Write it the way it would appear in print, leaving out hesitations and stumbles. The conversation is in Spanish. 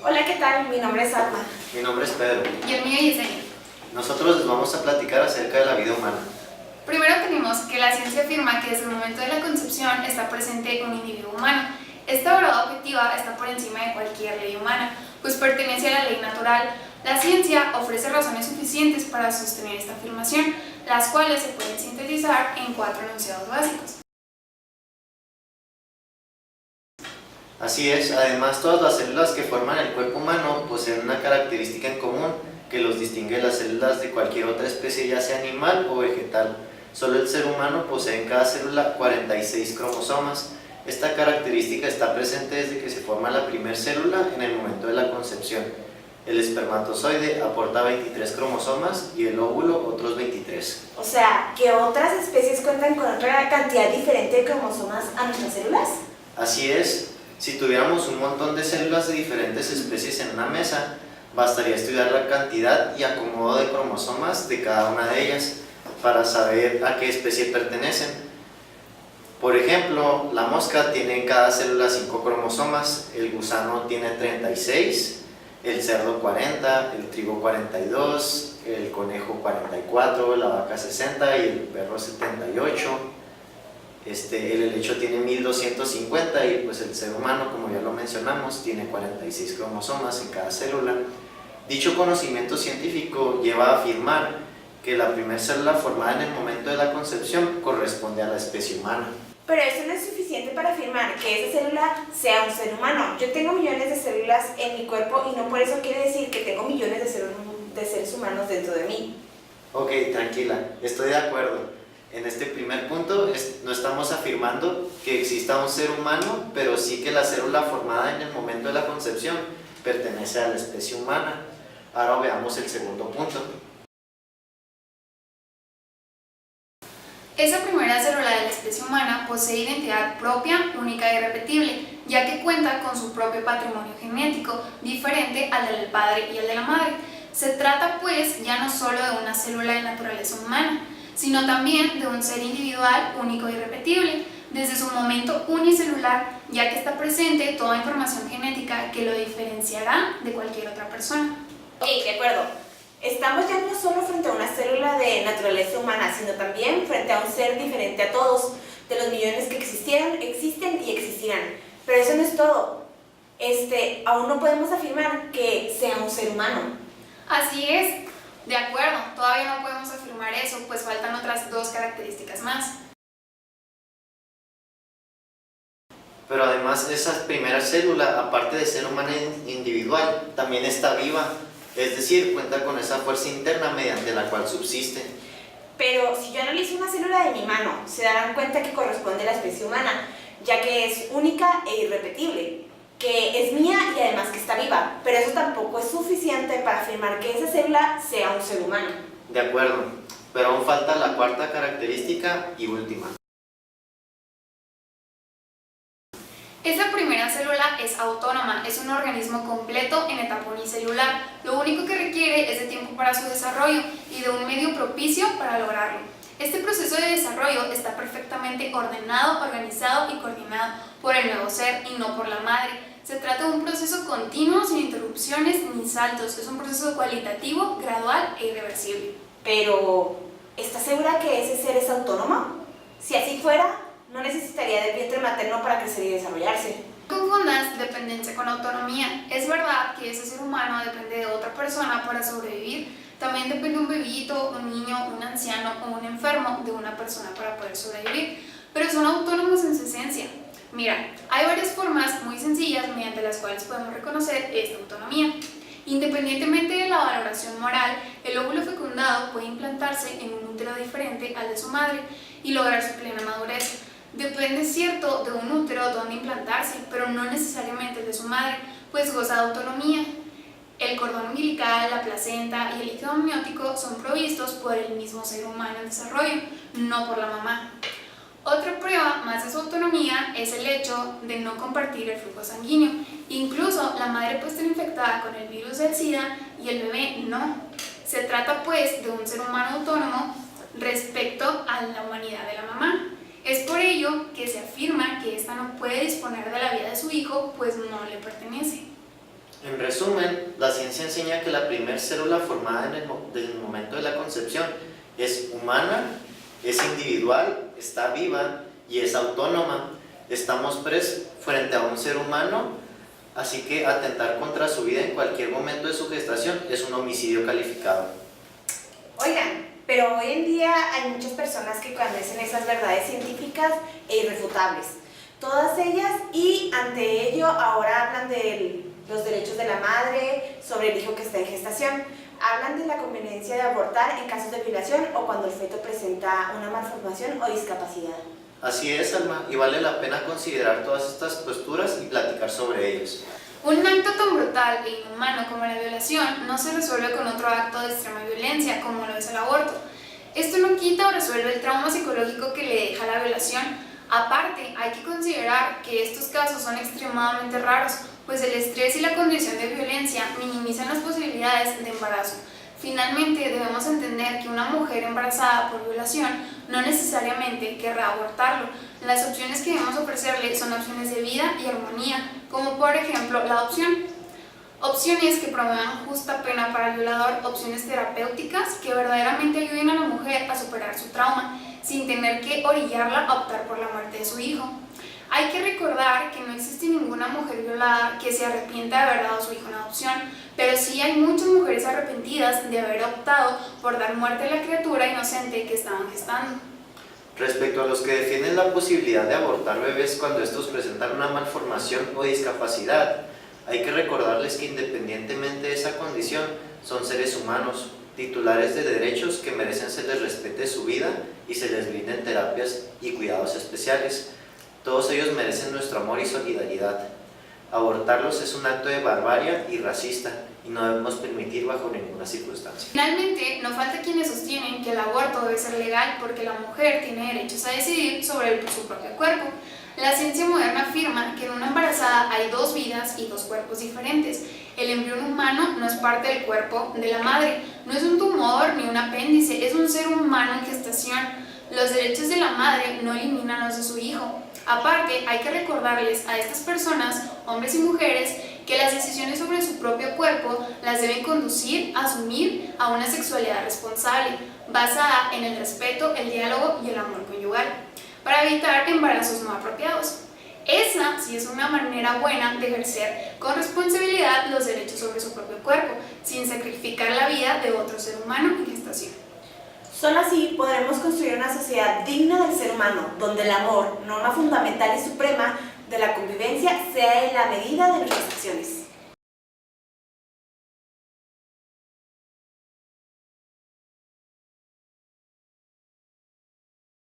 Hola, ¿qué tal? Mi nombre es Alma. Mi nombre es Pedro. Y el mío es Yesenia. Nosotros les vamos a platicar acerca de la vida humana. Primero tenemos que la ciencia afirma que desde el momento de la concepción está presente un individuo humano. Esta verdad objetiva está por encima de cualquier ley humana, pues pertenece a la ley natural. La ciencia ofrece razones suficientes para sostener esta afirmación, las cuales se pueden sintetizar en 4 enunciados básicos. Así es, además todas las células que forman el cuerpo humano poseen una característica en común que los distingue de las células de cualquier otra especie, ya sea animal o vegetal. Solo el ser humano posee en cada célula 46 cromosomas. Esta característica está presente desde que se forma la primera célula en el momento de la concepción. El espermatozoide aporta 23 cromosomas y el óvulo otros 23. O sea, ¿que otras especies cuentan con otra cantidad diferente de cromosomas a nuestras células? Así es, si tuviéramos un montón de células de diferentes especies en una mesa, bastaría estudiar la cantidad y acomodo de cromosomas de cada una de ellas para saber a qué especie pertenecen. Por ejemplo, la mosca tiene en cada célula 5 cromosomas, el gusano tiene 36, el cerdo 40, el trigo 42, el conejo 44, la vaca 60 y el perro 78. El helecho tiene 1250 y pues el ser humano, como ya lo mencionamos, tiene 46 cromosomas en cada célula. Dicho conocimiento científico lleva a afirmar que la primera célula formada en el momento de la concepción corresponde a la especie humana. Pero eso no es suficiente para afirmar que esa célula sea un ser humano. Yo tengo millones de células en mi cuerpo y no por eso quiere decir que tengo millones de seres humanos dentro de mí. Ok, tranquila, estoy de acuerdo. En este primer punto no estamos afirmando que exista un ser humano, pero sí que la célula formada en el momento de la concepción pertenece a la especie humana. Ahora veamos el segundo punto. Esa primera célula de la especie humana posee identidad propia, única y irrepetible, ya que cuenta con su propio patrimonio genético, diferente al del padre y al de la madre. Se trata pues ya no solo de una célula de naturaleza humana, sino también de un ser individual, único e irrepetible, desde su momento unicelular, ya que está presente toda información genética que lo diferenciará de cualquier otra persona. Ok, de acuerdo. Estamos ya no solo frente a una célula de naturaleza humana, sino también frente a un ser diferente a todos, de los millones que existieron, existen y existirán. Pero eso no es todo. Aún no podemos afirmar que sea un ser humano. Así es, de acuerdo, todavía no podemos afirmar eso, pues faltan otras 2 características más. Pero además esa primera célula, aparte de ser humana individual, también está viva. Es decir, cuenta con esa fuerza interna mediante la cual subsiste. Pero si yo analizo una célula de mi mano, se darán cuenta que corresponde a la especie humana, ya que es única e irrepetible, que es mía y además que está viva. Pero eso tampoco es suficiente para afirmar que esa célula sea un ser humano. De acuerdo, pero aún falta la cuarta característica y última. Esa primera célula es autónoma, es un organismo completo en etapa unicelular. Lo único que requiere es de tiempo para su desarrollo y de un medio propicio para lograrlo. Este proceso de desarrollo está perfectamente ordenado, organizado y coordinado por el nuevo ser y no por la madre. Se trata de un proceso continuo, sin interrupciones ni saltos. Es un proceso cualitativo, gradual e irreversible. Pero, ¿estás segura que ese ser es autónomo? Si así fuera, no necesitaría del vientre materno para crecer y desarrollarse. No confundas dependencia con autonomía. Es verdad que ese ser humano depende de otra persona para sobrevivir. También depende un bebito, un niño, un anciano o un enfermo de una persona para poder sobrevivir. Pero son autónomos en su esencia. Mira, hay varias formas muy sencillas mediante las cuales podemos reconocer esta autonomía. Independientemente de la valoración moral, el óvulo fecundado puede implantarse en un útero diferente al de su madre y lograr su plena madurez. Depende, cierto, de un útero donde implantarse, pero no necesariamente el de su madre, pues goza de autonomía. El cordón umbilical, la placenta y el líquido amniótico son provistos por el mismo ser humano en desarrollo, no por la mamá. Otra prueba más de su autonomía es el hecho de no compartir el flujo sanguíneo. Incluso la madre puede estar infectada con el virus del SIDA y el bebé no. Se trata pues de un ser humano autónomo respecto a la humanidad de la mamá. Es por ello que se afirma que ésta no puede disponer de la vida de su hijo, pues no le pertenece. En resumen, la ciencia enseña que la primera célula formada en el momento de la concepción es humana, es individual, está viva y es autónoma. Estamos frente a un ser humano, así que atentar contra su vida en cualquier momento de su gestación es un homicidio calificado. Oigan, pero hoy en día hay muchas personas que conocen esas verdades científicas e irrefutables. Todas ellas, y ante ello ahora hablan de los derechos de la madre sobre el hijo que está en gestación. Hablan de la conveniencia de abortar en casos de violación o cuando el feto presenta una malformación o discapacidad. Así es, Alma, y vale la pena considerar todas estas posturas y platicar sobre ellas. Un acto tan brutal e inhumano como la violación no se resuelve con otro acto de extrema violencia como lo es el aborto. Esto no quita o resuelve el trauma psicológico que le deja la violación. Aparte, hay que considerar que estos casos son extremadamente raros, pues el estrés y la condición de violencia minimizan las posibilidades de embarazo. Finalmente, debemos entender que una mujer embarazada por violación no necesariamente querrá abortarlo. Las opciones que debemos ofrecerle son opciones de vida y armonía, como por ejemplo la adopción. Opciones que promuevan justa pena para el violador, opciones terapéuticas que verdaderamente ayuden a la mujer a superar su trauma, sin tener que orillarla a optar por la muerte de su hijo. Hay que recordar que no existe ninguna mujer violada que se arrepienta de haber dado a su hijo en adopción, pero sí hay muchas mujeres arrepentidas de haber optado por dar muerte a la criatura inocente que estaban gestando. Respecto a los que defienden la posibilidad de abortar bebés cuando estos presentan una malformación o discapacidad, hay que recordarles que independientemente de esa condición, son seres humanos, titulares de derechos que merecen se les respete su vida y se les brinden terapias y cuidados especiales. Todos ellos merecen nuestro amor y solidaridad. Abortarlos es un acto de barbarie y racista y no debemos permitir bajo ninguna circunstancia. Finalmente, no falta quienes sostienen que el aborto debe ser legal porque la mujer tiene derechos a decidir sobre su propio cuerpo. La ciencia moderna afirma que en una embarazada hay dos vidas y dos cuerpos diferentes. El embrión humano no es parte del cuerpo de la madre, no es un tumor ni un apéndice, es un ser humano en gestación. Los derechos de la madre no eliminan los de su hijo. Aparte, hay que recordarles a estas personas, hombres y mujeres, que las decisiones sobre su propio cuerpo las deben conducir a asumir a una sexualidad responsable, basada en el respeto, el diálogo y el amor conyugal, para evitar embarazos no apropiados. Esa sí es una manera buena de ejercer con responsabilidad los derechos sobre su propio cuerpo, sin sacrificar la vida de otro ser humano en gestación. Solo así podremos construir una sociedad digna del ser humano, donde el amor, norma fundamental y suprema de la convivencia, sea en la medida de nuestras acciones.